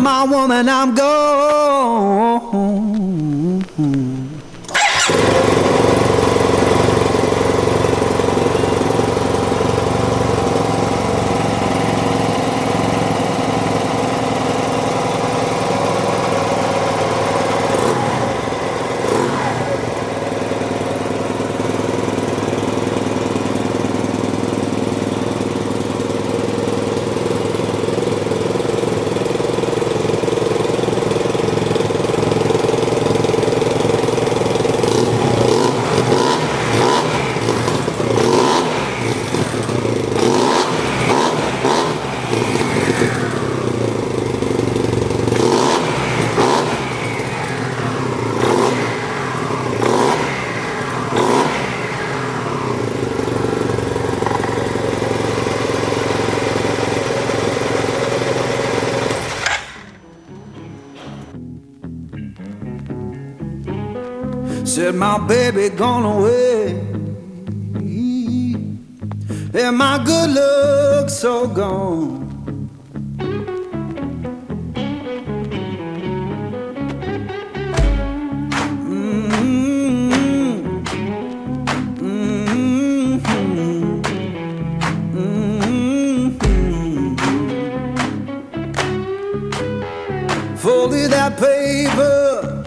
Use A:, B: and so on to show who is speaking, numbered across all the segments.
A: my woman, I'm gone. Said my baby gone away, and my good luck so gone. Folded that paper,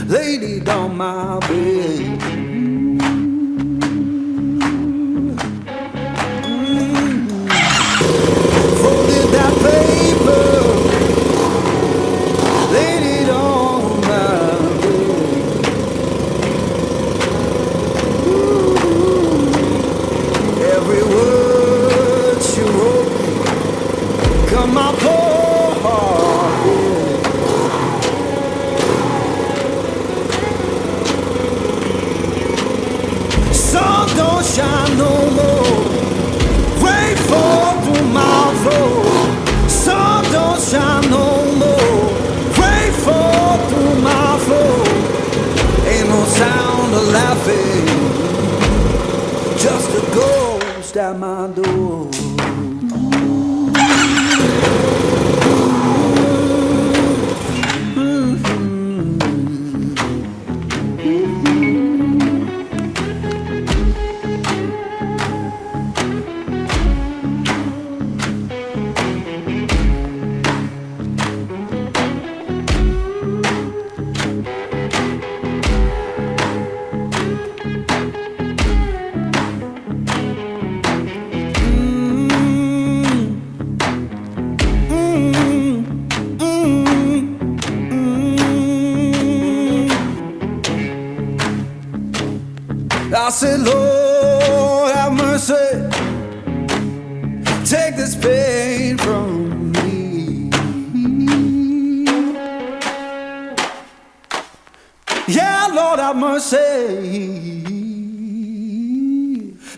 A: laid it on my bed. Folded that paper, laid it on my bed. Every word she wrote come my poor heart. Sun don't shine no more, rain fall through my floor. Sun don't shine no more, rain fall through my floor. Ain't no sound of laughing, just a ghost at my door. I said, Lord, have mercy, take this pain from me. Yeah, Lord, have mercy,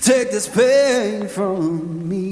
A: take this pain from me.